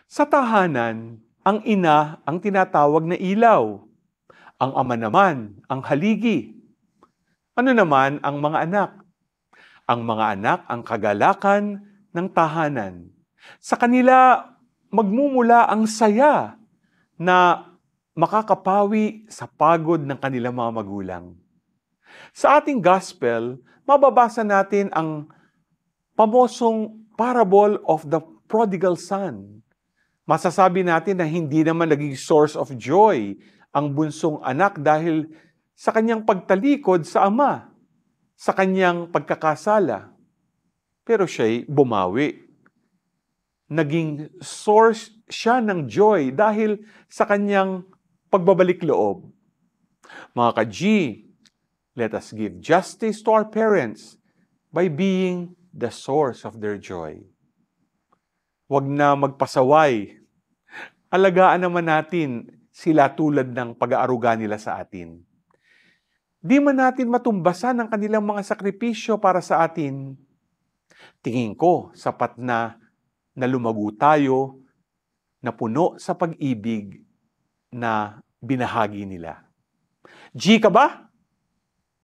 Sa tahanan, ang ina ang tinatawag na ilaw, ang ama naman ang haligi. Ano naman ang mga anak? Ang mga anak ang kagalakan ng tahanan. Sa kanila magmumula ang saya na makakapawi sa pagod ng kanilang mga magulang. Sa ating gospel, mababasa natin ang pamosong parable of the prodigal son. Masasabi natin na hindi naman naging source of joy ang bunsong anak dahil sa kanyang pagtalikod sa ama, sa kanyang pagkakasala. Pero siya'y bumawi. Naging source siya ng joy dahil sa kanyang pagbabalik loob. Mga ka-G, let us give justice to our parents by being the source of their joy. Huwag na magpasaway. Alagaan naman natin sila tulad ng pag-aaruga nila sa atin. Di man natin matumbasan ang kanilang mga sakripisyo para sa atin. Tingin ko, sapat na lumago tayo na puno sa pag-ibig na binahagi nila. G ka ba?